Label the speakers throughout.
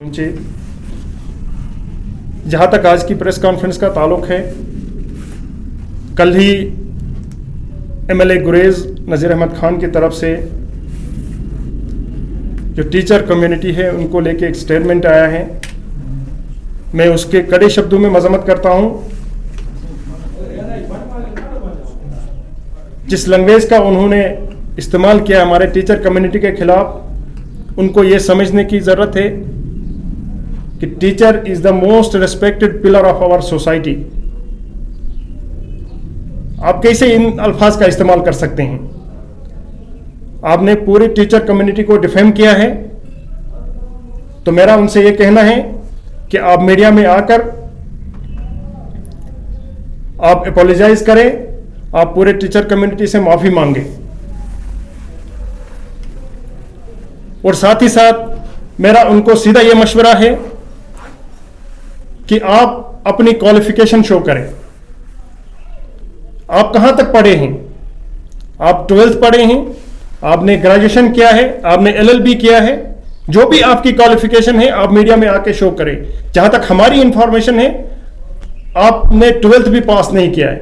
Speaker 1: जी, जहाँ तक आज की प्रेस कॉन्फ्रेंस का ताल्लुक है, कल ही एमएलए गुरेज नज़ीर अहमद खान की तरफ से जो टीचर कम्युनिटी है उनको लेके एक स्टेटमेंट आया है। मैं उसके कड़े शब्दों में मजम्मत करता हूँ। जिस लैंग्वेज का उन्होंने इस्तेमाल किया हमारे टीचर कम्युनिटी के खिलाफ, उनको ये समझने की ज़रूरत है कि teacher is the most respected pillar of our society. आप कैसे इन अल्फाज का इस्तेमाल कर सकते हैं? आपने पूरी टीचर कम्युनिटी को डिफेम किया है। तो मेरा उनसे यह कहना है कि आप मीडिया में आकर आप अपोलोजाइज करें, आप पूरे टीचर कम्युनिटी से माफी मांगे। और साथ ही साथ मेरा उनको सीधा यह मशवरा है कि आप अपनी क्वालिफिकेशन शो करें। आप कहां तक पढ़े हैं? आप 12th पढ़े हैं, आपने ग्रेजुएशन किया है, आपने LLB किया है, जो भी आपकी क्वालिफिकेशन है आप मीडिया में आके शो करें। जहां तक हमारी इंफॉर्मेशन है, आपने 12th भी पास नहीं किया है।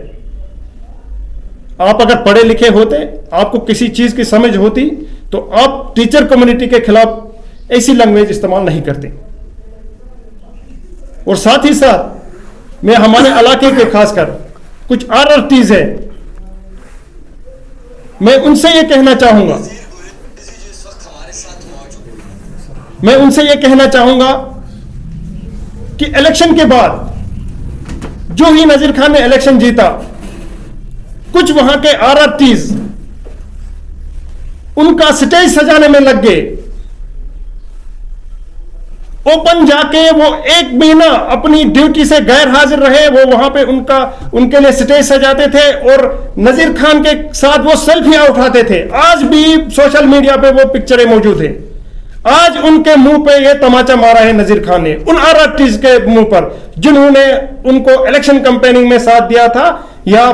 Speaker 1: आप अगर पढ़े लिखे होते, आपको किसी चीज की समझ होती, तो आप टीचर कम्युनिटी के खिलाफ ऐसी लैंग्वेज इस्तेमाल नहीं करते। और साथ ही साथ मैं हमारे इलाके के खासकर कुछ RRTs है, मैं उनसे यह कहना चाहूंगा कि इलेक्शन के बाद जो ही नजीर खान ने इलेक्शन जीता, कुछ वहां के RRTs उनका स्टेज सजाने में लग गए। ओपन जाके वो 1 महीना अपनी ड्यूटी से गैर हाजिर रहे। वो वहां पे उनके लिए स्टेज सजाते थे और नजीर खान के साथ वो सेल्फियां उठाते थे। आज भी सोशल मीडिया पे वो पिक्चरें मौजूद है। आज उनके मुंह पे ये तमाचा मारा है नजीर खान ने, उन RRTs के मुंह पर, जिन्होंने उनको इलेक्शन कैंपेनिंग में साथ दिया था, या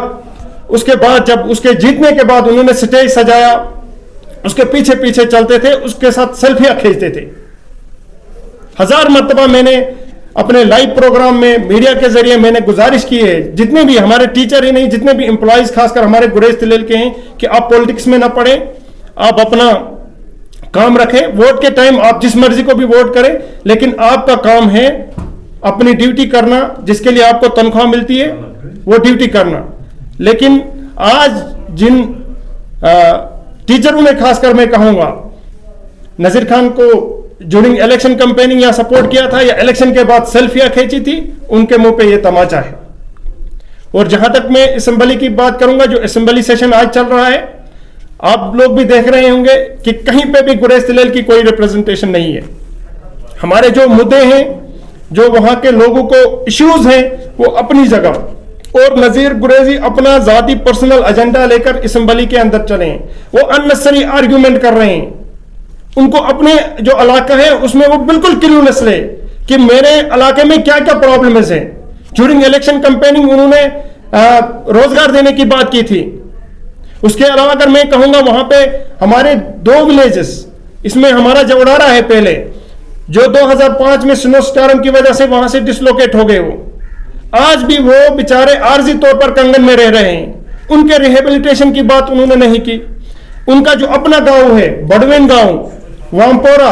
Speaker 1: उसके बाद जब उसके जीतने के बाद उन्होंने स्टेज सजाया, उसके पीछे पीछे चलते थे, उसके साथ सेल्फियां खींचते थे। 1000 मरतबा मैंने अपने लाइव प्रोग्राम में मीडिया के जरिए मैंने गुजारिश की है, जितने भी हमारे टीचर ही नहीं, जितने भी एम्प्लॉयज खासकर हमारे गुरेज तिलेल के हैं, कि आप पॉलिटिक्स में ना पड़े, आप अपना काम रखें। वोट के टाइम आप जिस मर्जी को भी वोट करें, लेकिन आपका काम है अपनी ड्यूटी करना, जिसके लिए आपको तनख्वाह मिलती है वो ड्यूटी करना। लेकिन आज जिन टीचरों ने खासकर मैं कहूंगा नजीर खान को ड्यूरिंग इलेक्शन कैंपेनिंग या सपोर्ट किया था, या इलेक्शन के बाद सेल्फियां खींची थी, उनके मुंह पे ये तमाचा है। और जहां तक मैं असेंबली की बात करूंगा, जो असेंबली सेशन आज चल रहा है, आप लोग भी देख रहे होंगे कि कहीं पे भी गुरेज तिलेल की कोई रिप्रेजेंटेशन नहीं है। हमारे जो मुद्दे हैं, जो वहां के लोगों को इश्यूज हैं, वो अपनी जगह, और नजीर गुरेजी अपना जाती पर्सनल एजेंडा लेकर असेंबली के अंदर चले हैं। वो अननेसेसरी आर्ग्यूमेंट कर रहे हैं। उनको अपने जो इलाका है उसमें वो बिल्कुल क्लूलेस रहे कि मेरे इलाके में क्या क्या प्रॉब्लम्स हैं। ड्यूरिंग इलेक्शन कैंपेनिंग उन्होंने रोजगार देने की बात की थी। उसके अलावा अगर मैं कहूंगा, वहां पे हमारे 2 विलेजेस, इसमें हमारा जवड़ारा है पहले, जो 2005 में स्नोस्टॉर्म की वजह से वहां से डिसलोकेट हो गए। वो आज भी वो बेचारे आर्जी तौर पर कंगन में रह रहे हैं। उनके रिहेबिलिटेशन की बात उन्होंने नहीं की। उनका जो अपना गांव है, बड़वेन गांव, वामपोरा,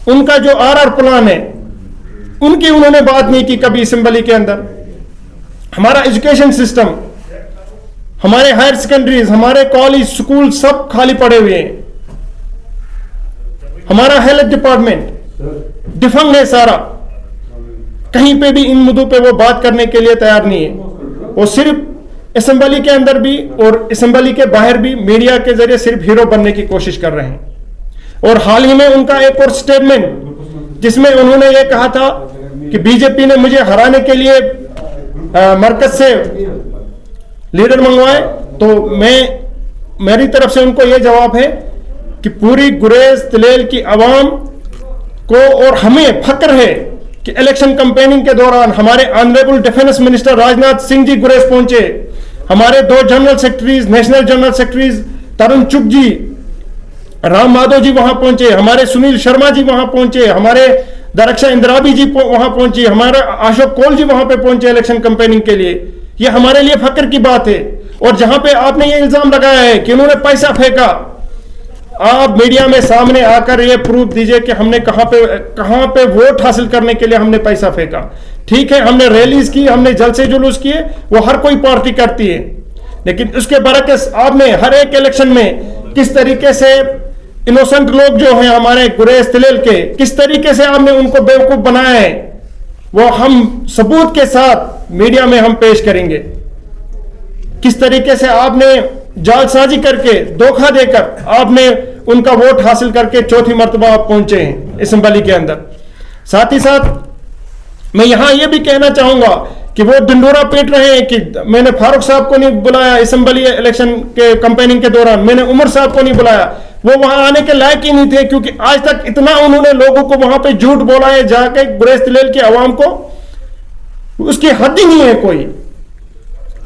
Speaker 1: उनका जो RR प्लान है, उनकी उन्होंने बात नहीं की कभी असेंबली के अंदर। हमारा एजुकेशन सिस्टम, हमारे हायर सेकेंडरीज, हमारे कॉलेज, स्कूल सब खाली पड़े हुए हैं। हमारा हेल्थ डिपार्टमेंट डिफंग है सारा। कहीं पे भी इन मुद्दों पे वो बात करने के लिए तैयार नहीं है। वो सिर्फ असेंबली के अंदर भी और असेंबली के बाहर भी मीडिया के जरिए सिर्फ हीरो बनने की कोशिश कर रहे हैं। और हाल ही में उनका एक और स्टेटमेंट, जिसमें उन्होंने ये कहा था कि बीजेपी ने मुझे हराने के लिए मरकज से लीडर मंगवाए। तो मेरी तरफ से उनको यह जवाब है कि पूरी गुरेज तिलेल की आवाम को और हमें फक्र है कि इलेक्शन कैंपेनिंग के दौरान हमारे honourable defence minister Rajnath Singh ji Gurez पहुंचे। हमारे 2 general secretaries, national general secretaries Tarun Chugh ji Ram Madhav ji वहां पहुंचे, हमारे सुनील शर्मा जी वहां पहुंचे, हमारे दरक्षा इंदिराबी जी वहां पहुंचे, हमारा अशोक कोल जी वहां पे पहुंचे इलेक्शन कैंपेनिंग के लिए। ये हमारे लिए फक्र की बात है। और जहां पे आपने ये इल्जाम लगाया है कि उन्होंने पैसा फेंका, आप मीडिया में सामने आकर ये प्रूफ दीजिए कि हमने कहां पे वोट हासिल करने के लिए हमने पैसा फेंका। ठीक है, हमने रैलीज की, हमने जलसे जुलूस किए, वो हर कोई पार्टी करती है, लेकिन उसके बरक्स आपने हर एक इलेक्शन में किस तरीके से इनोसेंट लोग जो हैं हमारे गुरेज तिलेल के, किस तरीके से आपने उनको बेवकूफ बनाया है, वो हम सबूत के साथ मीडिया में हम पेश करेंगे। किस तरीके से आपने जालसाजी करके, धोखा देकर आपने उनका वोट हासिल करके चौथी मर्तबा आप पहुंचे हैं असेंबली के अंदर। साथ ही साथ मैं यहां यह भी कहना चाहूंगा कि वो ढिंडोरा पीट रहे हैं कि मैंने फारूक साहब को नहीं बुलाया असेंबली इलेक्शन के कैंपेनिंग के दौरान, मैंने उमर साहब को नहीं बुलाया, वो वहां आने के लायक ही नहीं थे, क्योंकि आज तक इतना उन्होंने लोगों को वहां पे झूठ बोला है जाके गुरेज तिलेल की आवाम को, उसकी हद ही नहीं है कोई।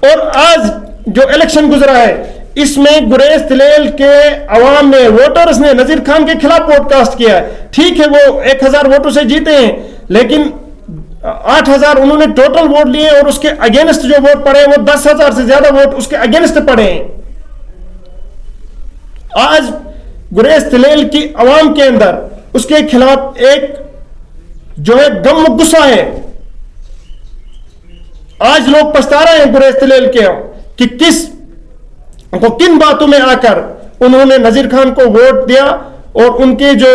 Speaker 1: और आज जो इलेक्शन गुजरा है इसमें गुरेज तिलेल के अवाम ने, वोटर्स ने नजीर खान के खिलाफ वोट कास्ट किया है। ठीक है, वो 1000 वोटों से जीते हैं, लेकिन 8000 उन्होंने टोटल वोट लिए और उसके अगेंस्ट जो वोट पड़े वो 10,000 से ज्यादा वोट उसके अगेंस्ट पड़े हैं। आज गुरेज तिलेल की अवाम के अंदर उसके खिलाफ एक जो है गम गुस्सा है। आज लोग पछता रहे हैं गुरेज तिलेल के कि किन बातों में आकर उन्होंने नजीर खान को वोट दिया और उनके जो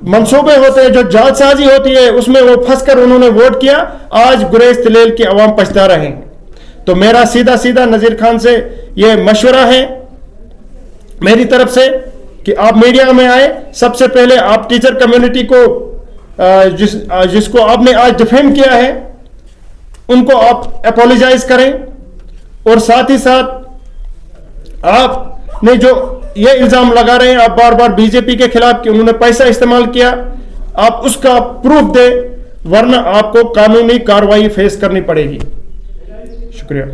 Speaker 1: मंसूबे होते हैं, जो जालसाजी होती है, उसमें वो फंसकर उन्होंने वोट किया। आज गुरेज तिलेल की आवाम पछता रहे हैं। तो मेरा सीधा सीधा नजीर खान से यह मशवरा है मेरी तरफ से कि आप मीडिया में आए। सबसे पहले आप टीचर कम्युनिटी को जिसको आपने आज डिफेम किया है उनको आप अपोलोजाइज करें, और साथ ही साथ आपने जो ये इल्जाम लगा रहे हैं आप बार बार बीजेपी के खिलाफ कि उन्होंने पैसा इस्तेमाल किया, आप उसका प्रूफ दें, वरना आपको कानूनी कार्रवाई फेस करनी पड़ेगी। शुक्रिया।